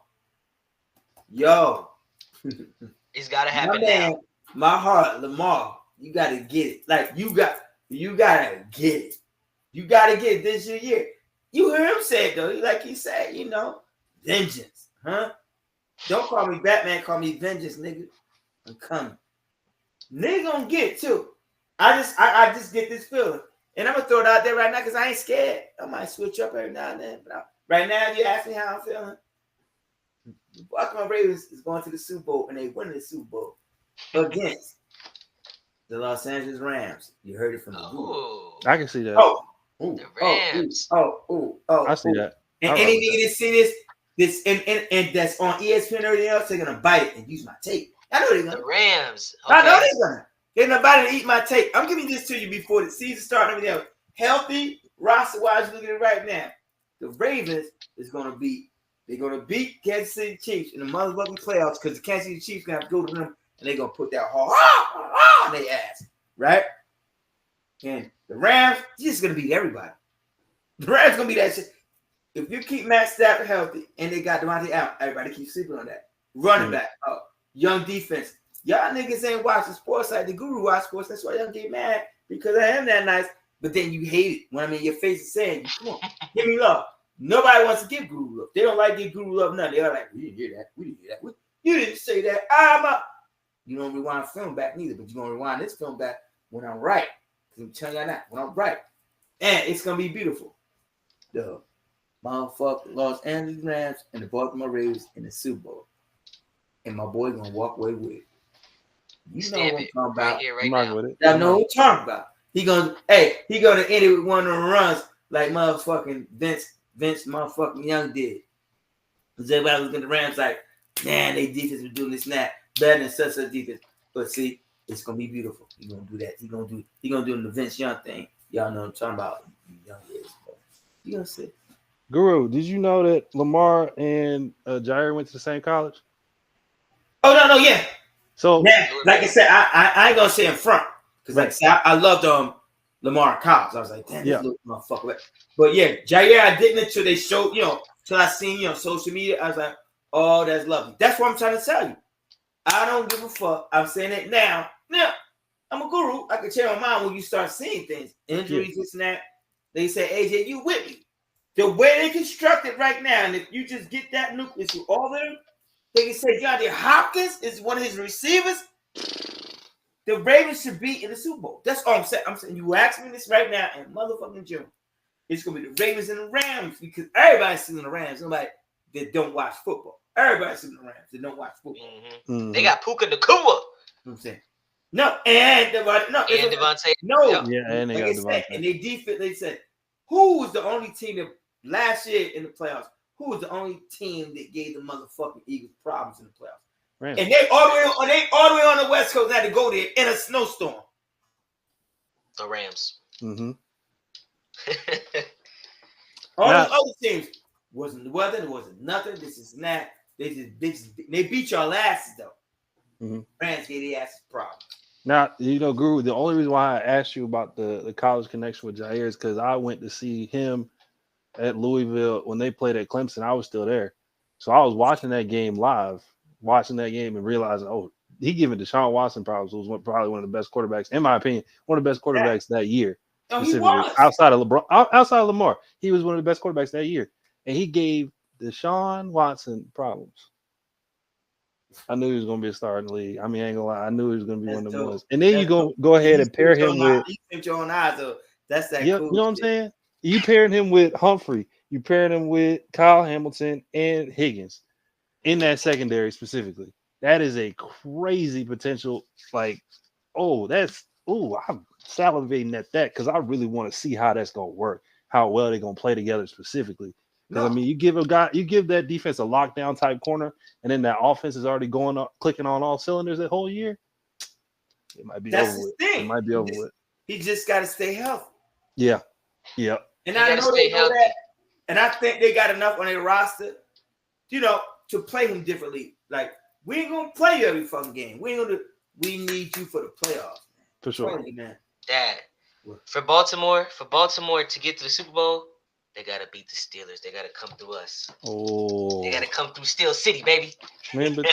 It's gotta happen now. My heart, Lamar, you gotta get it. Like you gotta get it. You gotta get it this year. You heard him say it though. Like he said, vengeance, huh? Don't call me Batman, call me vengeance, nigga. I'm coming. Nigga gonna get it too. I just get this feeling. And I'm gonna throw it out there right now because I ain't scared. I might switch up every now and then. But right now, you ask me how I'm feeling. The Baltimore Ravens is going to the Super Bowl and they winning the Super Bowl against the Los Angeles Rams. You heard it from the group. I can see that. The Rams. I see that. And any nigga that see this and that's on ESPN and everything else, they're gonna bite it and use my tape. I know they're gonna. The Rams. Okay. I know they're gonna. They're gonna bite it and eat my tape. I'm giving this to you before the season starts and everything else. Healthy roster-wise, you look at it right now. The Ravens is gonna beat. They're gonna beat Kansas City Chiefs in the motherfucking playoffs because the Kansas City Chiefs gonna have to go to them and they're gonna put that on their ass, right? And the Rams, you're just gonna beat everybody. The Rams gonna be that shit. If you keep Matt Stafford healthy and they got Devontae out, everybody keeps sleeping on that. Running back, young defense. Y'all niggas ain't watching sports like the Guru watch sports. That's why y'all get mad because I am that nice. But then you hate it when I'm in your face and saying, "Come on, give me love." Nobody wants to give Guru love. They don't like give Guru love. None. They're like, "We didn't hear that. We didn't hear that. You didn't say that. I'm up." You don't rewind film back neither, but you're gonna rewind this film back when I'm right. Because I'm telling y'all that when I'm right, and it's gonna be beautiful. The motherfucking Los Angeles Rams and the Baltimore Ravens in the Super Bowl, and my boy gonna walk away with it. You know what I'm talking about. Right here, right now. With it. I know what I'm talking about. He gonna end it with one of the runs like motherfucking Vince motherfucking Young did. Because everybody was looking at the Rams like, man, they defense was doing this and that better than such a defense. But see, it's gonna be beautiful. He gonna do that. He gonna do the Vince Young thing. Y'all know what I'm talking about. Young is. You gonna see. Guru, did you know that Lamar and Jaire went to the same college? Oh no, yeah. So yeah, like I said, I ain't gonna say in front because like I said, I loved Lamar Collins. I was like, damn, this little motherfucker. But yeah, Jaire, I didn't until they showed till I seen you on social media. I was like, oh, that's lovely. That's what I'm trying to tell you. I don't give a fuck. I'm saying it now. Now, I'm a guru. I can change my mind when you start seeing things. Injuries, this and that. They say, AJ, you with me. The way they construct it right now, and if you just get that nucleus with all of them, they can say DeAndre Hopkins is one of his receivers. The Ravens should be in the Super Bowl. That's all I'm saying. I'm saying you ask me this right now, and motherfucking June. It's gonna be the Ravens and the Rams because everybody's seeing the Rams. Nobody that don't watch football. Everybody's seeing the Rams that don't watch football. Mm-hmm. They got Puka Nacua. You know what I'm saying? No, and Devontae. No, yeah, and they got Devontae. And they defense. They said who was the only team that last year in the playoffs? Who was the only team that gave the motherfucking Eagles problems in the playoffs? Rams. And they all the way on the West Coast had to go there in a snowstorm. The Rams. Mm-hmm. All those other teams wasn't the weather, it wasn't nothing. This is not. They beat y'all asses though. Mm-hmm. Rams gave their asses problems. Now, Guru, the only reason why I asked you about the college connection with Jaire is because I went to see him at Louisville when they played at Clemson. I was still there. So I was watching that game live, and realizing, oh, he giving Deshaun Watson problems. Was probably one of the best quarterbacks, in my opinion, one of the best quarterbacks that year. No, he was. Outside of LeBron, outside of Lamar, he was one of the best quarterbacks that year. And he gave Deshaun Watson problems. I knew he was going to be a star in the league. I mean, I ain't going to lie. I knew he was going to be one of the ones. And then you go ahead and pair him with – you your own eyes, though. That's that cool. You know what I'm saying? You pairing him with Humphrey. You pairing him with Kyle Hamilton and Higgins in that secondary specifically. That is a crazy potential. Like, I'm salivating at that because I really want to see how that's going to work, how well they're going to play together specifically. Because, I mean, you give that defense a lockdown type corner, and then that offense is already clicking on all cylinders that whole year. It might be over with. It might be over with. He just got to stay healthy. Yeah. And I know they know that. And I think they got enough on their roster, to play him differently. Like, we ain't going to play you every fucking game. We need you for the playoffs. For sure. Man. Dad, for Baltimore to get to the Super Bowl, they gotta beat the Steelers. They gotta come through us. Oh, they gotta come through Steel City, baby. Man, but...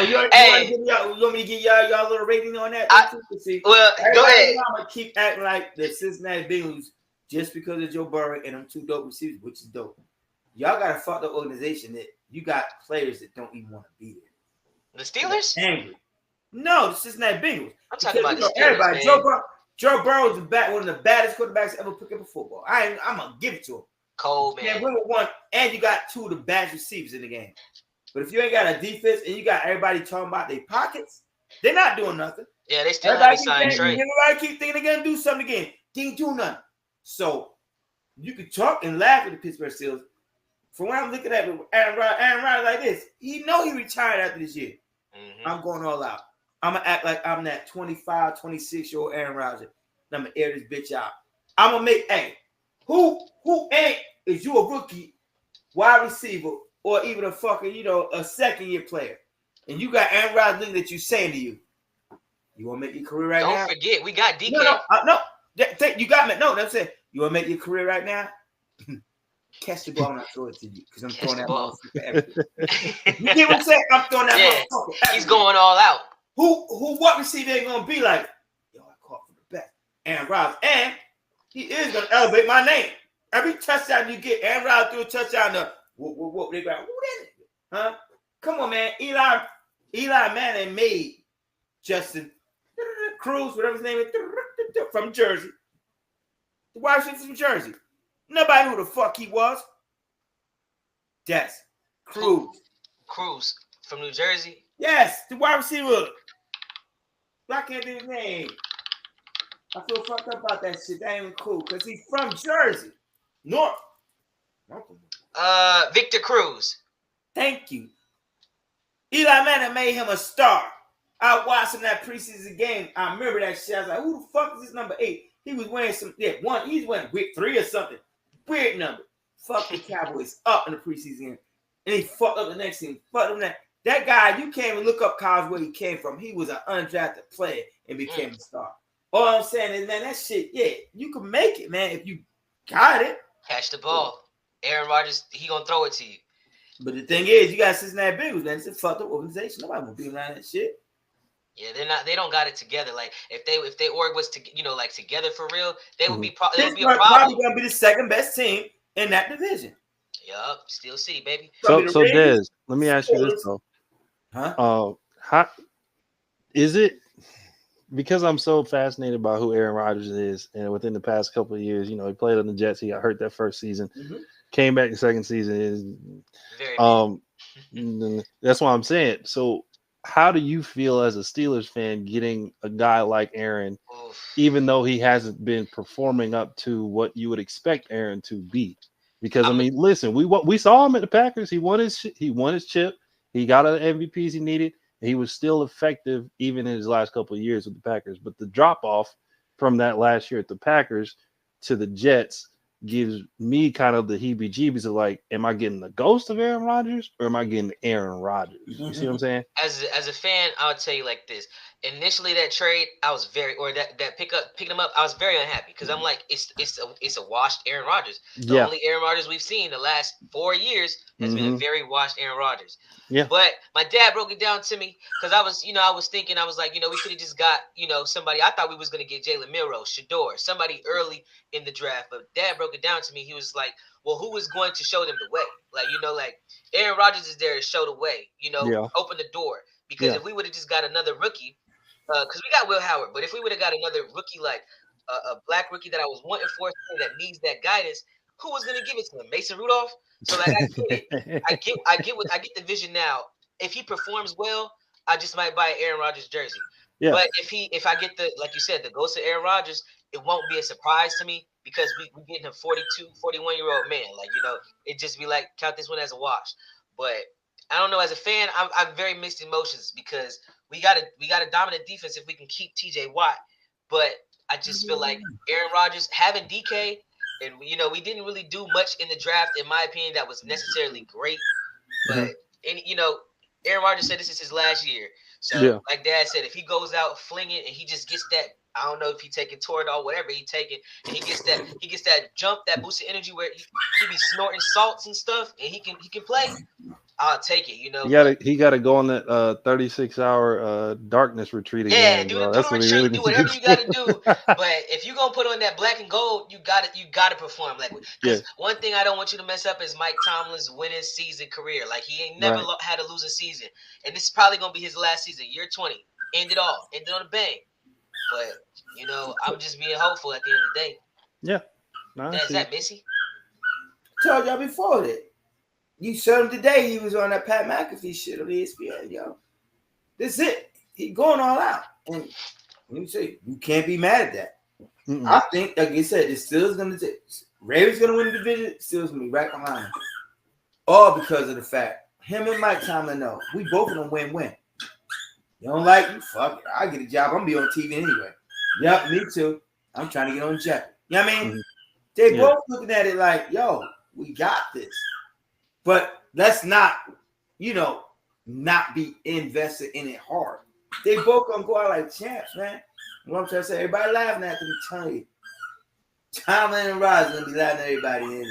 you want me to give y'all a little rating on that? Go ahead. I'm gonna keep acting like the Cincinnati Bengals just because of Joe Burrow and them two dope receivers, which is dope. Y'all gotta fuck the organization that you got players that don't even want to be there. The Steelers? Angry. No, the Cincinnati Bengals. I'm talking about the Steelers, everybody. Man. Joe Burrow is one of the baddest quarterbacks ever picked up a football. I'm gonna give it to him. Cold, man. Win with one, and you got two of the baddest receivers in the game. But if you ain't got a defense and you got everybody talking about their pockets, they're not doing nothing. Yeah, they still haven't signed Trey. Everybody keep thinking they're gonna do something again. They ain't doing nothing. So you can talk and laugh at the Pittsburgh Steelers. From when I'm looking at Aaron Rodgers like this, he know he retired after this year. Mm-hmm. I'm going all out. I'm going to act like I'm that 25, 26-year-old Aaron Rodgers. I'm going to air this bitch out. I'm going to make, who ain't, is you a rookie, wide receiver, or even a fucking, a second-year player, and you got Aaron Rodgers looking at you saying to you, you want to make your career right now? Don't forget, we got DK. No. You got me. No, that's it. You want to make your career right now? Catch the ball and I throw it to you because I'm throwing that ball everywhere. You get what I'm saying? I'm throwing that motherfucker everywhere. He's going all out. What receiver ain't gonna be like? Yo, I caught for the best. Aaron Rodgers, and he is gonna elevate my name. Every touchdown you get, Aaron Rodgers threw a touchdown. Whoop, they got who that is? Huh? Come on, man. Eli Manning made Justin Cruz, whatever his name is, from Jersey. The wide receiver from Jersey. Nobody knew who the fuck he was. Yes. Cruz from New Jersey? Yes, the wide receiver. I can't think of his name. I feel fucked up about that shit. That ain't even cool because he's from Jersey. North. Victor Cruz. Thank you. Eli Manning made him a star. I watched him that preseason game. I remember that shit. I was like, who the fuck is this number 8? He was wearing he's wearing week 3 or something. Weird number. Fuck the Cowboys up in the preseason game. And he fucked up the next team. Fucked up that guy, you can't even look up college where he came from. He was an undrafted player and became a star. All I'm saying is, man, that shit, you can make it, man, if you got it. Catch the ball. Aaron Rodgers, he gonna throw it to you. But the thing is, you got Cincinnati Bengals, man. It's a fucked up organization. Nobody gonna be around that shit. Yeah, they're not. They don't got it together. Like if they org was like together for real, they would be. It would be a problem. Probably gonna be the second best team in that division. Yup, Steel City, baby. So Des, let me ask you this though. Huh? How is it? Because I'm so fascinated by who Aaron Rodgers is, and within the past couple of years, he played on the Jets. He got hurt that first season, came back the second season. That's what I'm saying. So, how do you feel as a Steelers fan getting a guy like Aaron, even though he hasn't been performing up to what you would expect Aaron to be? Because listen, we saw him at the Packers. He won his chip. He got the MVPs he needed. He was still effective even in his last couple of years with the Packers. But the drop-off from that last year at the Packers to the Jets gives me kind of the heebie-jeebies of like, am I getting the ghost of Aaron Rodgers or am I getting Aaron Rodgers? You see what I'm saying? As a fan, I'll tell you like this. Initially, that trade, I was picking him up, I was very unhappy because I'm like, it's a washed Aaron Rodgers. The only Aaron Rodgers we've seen the last 4 years has been a very washed Aaron Rodgers. Yeah. But my dad broke it down to me because I was thinking, I was like, we could have just got, somebody. I thought we was gonna get Jalen Milroe, Shador, somebody early in the draft. But Dad broke it down to me. He was like, well, who is going to show them the way? Like, Aaron Rodgers is there to show the way, open the door. Because if we would have just got another rookie, because we got Will Howard, but if we would have got another rookie, like a black rookie that I was wanting for that needs that guidance, who was going to give it to him? Mason Rudolph? So like, I get it. I get the vision now. If he performs well, I just might buy an Aaron Rodgers jersey. Yeah. But if I get like you said, the ghost of Aaron Rodgers, it won't be a surprise to me because we're getting a 42, 41-year-old man. Like, it just be like, count this one as a wash. But I don't know. As a fan, I'm very mixed emotions because we got a dominant defense if we can keep TJ Watt. But I just feel like Aaron Rodgers having DK, and we didn't really do much in the draft, in my opinion, that was necessarily great. But Aaron Rodgers said this is his last year. So like Dad said, if he goes out flinging and he just gets that, I don't know if he taking Toradol, whatever he taking, and he gets that jump, that boost of energy where he be snorting salts and stuff, and he can play. I'll take it, He got to go on that 36-hour darkness retreat again. Yeah, do the retreat, do whatever you got to do. But if you're gonna put on that black and gold, you got to perform. Like, because one thing I don't want you to mess up is Mike Tomlin's winning season career. Like, he ain't never had a losing season, and this is probably gonna be his last season, year 20. Ended on a bang. But I'm just being hopeful at the end of the day. Yeah. Is that Missy? I told y'all before that. You showed him today. He was on that Pat McAfee shit on ESPN, yo. This is it. He going all out. And let me say, you can't be mad at that. Mm-mm. I think, like you said, it's still going to – Ravens going to win the division. Still going to be right behind him. All because of the fact, him and Mike Tomlin know, we both of them win-win. You don't like me? Fuck it. I'll get a job. I'm going to be on TV anyway. Yep, me too. I'm trying to get on Jeopardy. You know what I mean? Mm-hmm. They both looking at it like, yo, we got this. But let's not, not be invested in it hard. They both gonna go out like champs, man. What I'm trying to say, everybody laughing at them, telling you. Tomlin and Rodgers gonna be laughing at everybody in the end of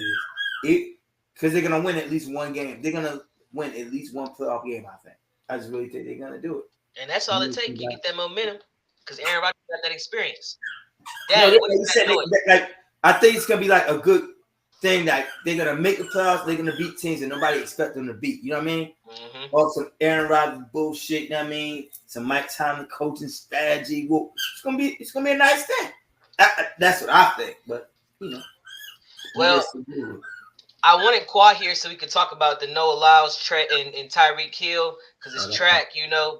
this. Because they're gonna win at least one game. They're gonna win at least one playoff game, I think. I just really think they're gonna do it. And that's all it takes. You get that momentum. Because Aaron Rodgers got that experience. I think it's gonna be like a good thing that they're gonna make the playoffs, they're gonna beat teams that nobody expect them to beat. You know what I mean? Mm-hmm. Or some Aaron Rodgers bullshit. You know what I mean? Some Mike Tomlin coaching strategy. Well, it's gonna be a nice thing. That's what I think. But well, I wanted Qua here so we could talk about the Noah Lyles track and Tyreek Hill because it's track,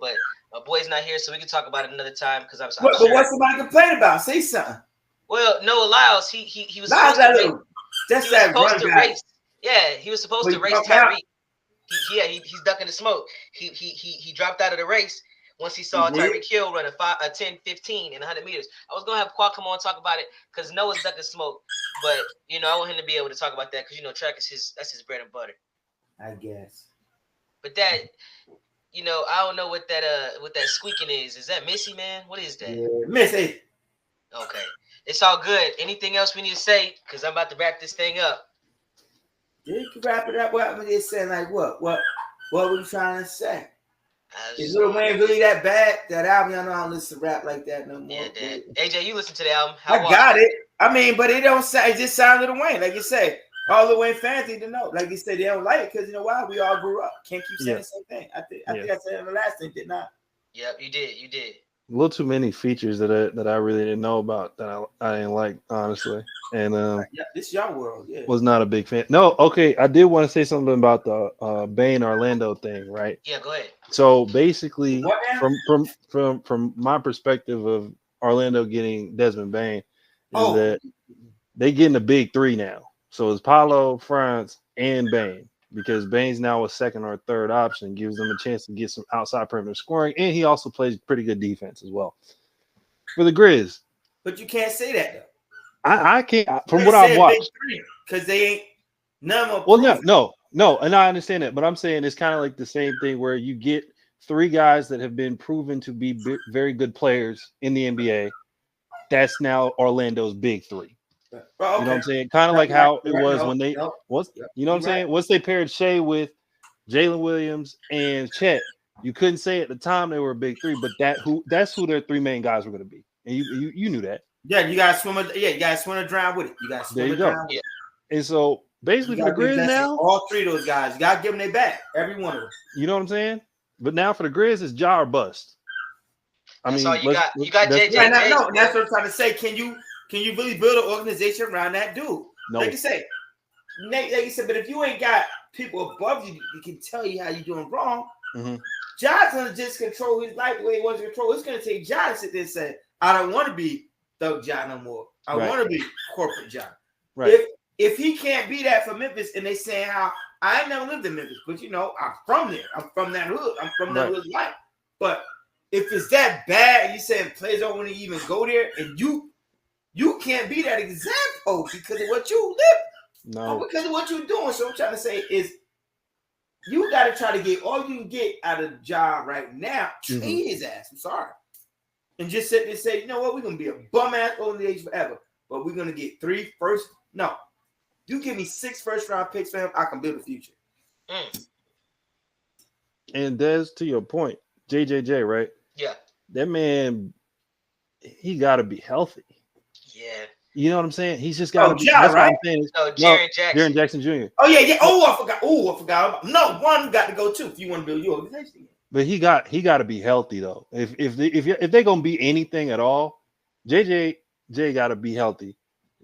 But my boy's not here, so we can talk about it another time. Because but what's somebody complain about? Say something. Well, Noah Lyles, he was Lyles supposed to race. Yeah, he was supposed to race Tyreek. He's ducking the smoke. He dropped out of the race once he saw Tyreek Hill run a 10, 15, and 100 meters. I was gonna have Qua come on and talk about it because Noah's ducking smoke, but I want him to be able to talk about that because track is that's his bread and butter. I guess. But that, I don't know what that squeaking is. Is that Missy, man? What is that? Yeah, Missy. Okay. It's all good. Anything else we need to say? Because I'm about to wrap this thing up. Yeah, you can wrap it up. What were they saying? Like what? What were you trying to say? Is Lil Wayne really that bad? That album, I don't listen to rap like that no more. Yeah, AJ, you listen to the album. I got it. I mean, but it don't sound. It just sounds Lil Wayne, like you say. All Lil Wayne fans need to know. Like you said, they don't like it because you know why? We all grew up. Can't keep saying the same thing. I think I said in the last thing, did not. Yep, you did. You did. A little too many features that I really didn't know about that I didn't like, honestly. And this your world, yeah. Was not a big fan. No, okay. I did want to say something about the Bane Orlando thing, right? Yeah, go ahead. So basically, from my perspective of Orlando getting Desmond Bane, is that they getting the big three now. So it's Paolo, Franz, and Bane. Because Bane's now a second or third option, gives them a chance to get some outside perimeter scoring, and he also plays pretty good defense as well. For the Grizz. But you can't say that, though. I can't, from what I've watched. Because they ain't none of them. Well, no, and I understand that, but I'm saying it's kind of like the same thing where you get three guys that have been proven to be very good players in the NBA. That's now Orlando's big three. You know what I'm saying? Kind of like how it was when they you know what I'm saying? Once they paired Shea with Jalen Williams and Chet, you couldn't say at the time they were a big three, but that's who their three main guys were going to be, and you knew that. Yeah, you gotta swim. You gotta swim or drown with it. You gotta swim or drown with it. And so basically for the Grizz now, all three of those guys, you gotta give them their back, every one of them. You know what I'm saying? But now for the Grizz, it's Ja or bust. I mean, you got JJ. No, that's what I'm trying to say. Can you really build an organization around that dude? No. Like you say, but if you ain't got people above you that can tell you how you're doing wrong, Ja's gonna just control his life the way he wants to control. It's gonna take Ja to sit there and say, I don't want to be Thug Ja no more. I want to be corporate Ja. Right. If he can't be that for Memphis, and they saying how I ain't never lived in Memphis, but you know, I'm from there. I'm from that hood. I'm from that hood life. But if it's that bad, and you saying players don't want to even go there, and you can't be that example because of what you live. No. Or because of what you're doing. So what I'm trying to say is you got to try to get all you can get out of the job right now. Train his ass. I'm sorry. And just sit there and say, you know what? We're going to be a bum-ass organization forever. But we're going to get 3 first. No. You give me 6 first-round picks for him, I can build a future. And Des, to your point, JJJ, right? Yeah. That man, he got to be healthy. Yeah. You know what I'm saying? He's just got to be. That's right? Jaren Jackson. Jaren Jackson Jr. Oh, yeah. I forgot. No, one got to go, too, if you want to build your organization. But he got to be healthy, though. If they're going to be anything at all, JJ got to be healthy.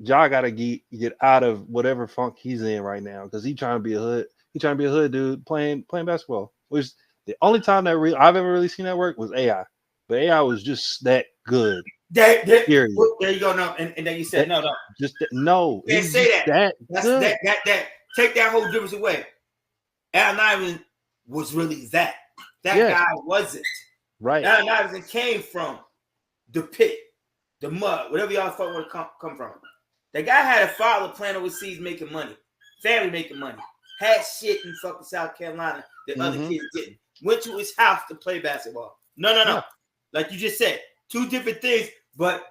Ja got to get out of whatever funk he's in right now because he's trying to be a hood. He's trying to be a hood dude playing basketball. Which the only time that I've ever really seen that work was AI. But AI was just that good. There you go. No, and then you said no. Just no. You can't say that. That take that whole difference away. Allen Iverson was really that. That guy wasn't. Right. Allen Iverson came from the pit, the mud, whatever y'all thought would come from. That guy had a father playing overseas making money, family making money, had shit in fucking South Carolina that other kids didn't. Went to his house to play basketball. No. Yeah. Like you just said, 2 different things, but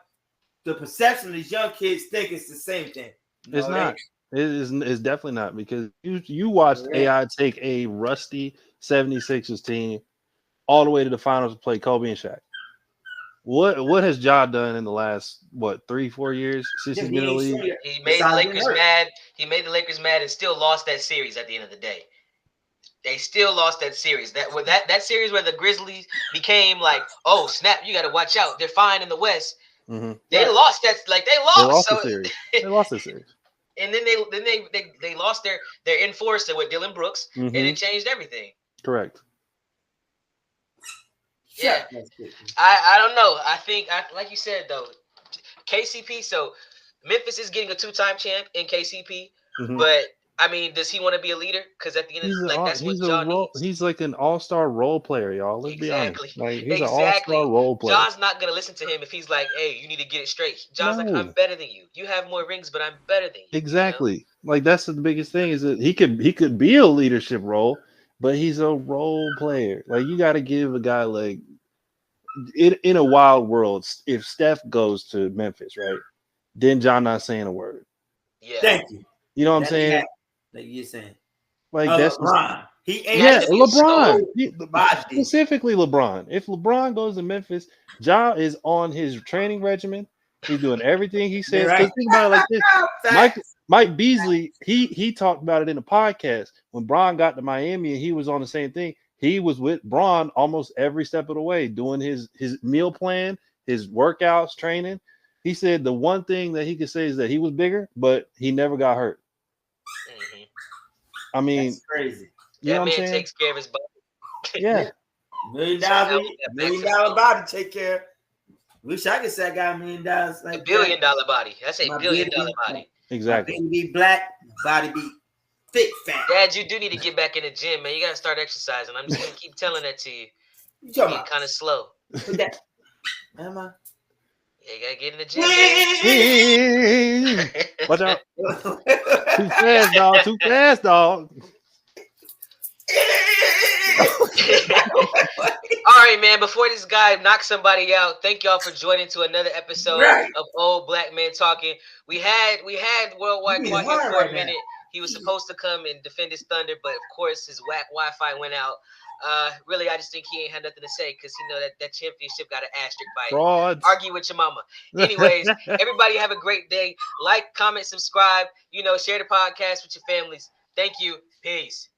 the perception of these young kids think it's the same thing. No, it's not. It's definitely not because you watched AI take a rusty 76ers team all the way to the finals to play Kobe and Shaq. What has Ja done in the last 3-4 years since he's been in the league? He made the Lakers mad. He made the Lakers mad and still lost that series at the end of the day. They still lost that series. That series where the Grizzlies became like, oh snap, you got to watch out. They're fine in the West. They lost that. Like they lost the series. They lost the series. And then they lost their enforcer with Dylan Brooks, and it changed everything. Correct. Yeah, I don't know. I think, like you said though, KCP. So Memphis is getting a 2-time champ in KCP, but I mean, does he want to be a leader? Because at the end of the day, that's what John needs. He's like an all-star role player, y'all. Let's be honest. Like, he's an all-star role player. John's not gonna listen to him if he's like, "Hey, you need to get it straight." John's like, "I'm better than you. You have more rings, but I'm better than you." Exactly. You know? Like that's the biggest thing is that he could be a leadership role, but he's a role player. Like you got to give a guy like in a wild world. If Steph goes to Memphis, right, then John not saying a word. Yeah. Thank you. You know what I'm saying? Like you're saying. Like that's LeBron. He yeah, ain't LeBron. body. Specifically LeBron. If LeBron goes to Memphis, Ja is on his training regimen. He's doing everything he says. Because think about it like this. Mike Beasley, he talked about it in a podcast. When Bron got to Miami and he was on the same thing, he was with Bron almost every step of the way, doing his meal plan, his workouts, training. He said the one thing that he could say is that he was bigger, but he never got hurt. Mm-hmm. I mean, that's crazy. You know that what I'm man saying? takes care of his body. Yeah. $1 million body take care. Wish I could say I got $1 million like $1 billion body. That's $1 billion body. Exactly. My baby be black, my body be thick, fat. Dad, you do need to get back in the gym, man. You gotta start exercising. I'm just gonna keep telling that to you. You You're talking about? kind of slow. Put that. Am I? Yeah, you gotta get in the gym, man. Watch out. Too fast, dog. Too fast, dog. All right, man. Before this guy knocks somebody out, thank y'all for joining to another episode of Old Black Men Talking. We had Worldwide Quad here for a minute. He was supposed to come and defend his thunder, but of course his whack Wi-Fi went out. Really, I just think he ain't had nothing to say because he know that championship got an asterisk by it. Argue with your mama. Anyways, everybody have a great day. Like, comment, subscribe. Share the podcast with your families. Thank you. Peace.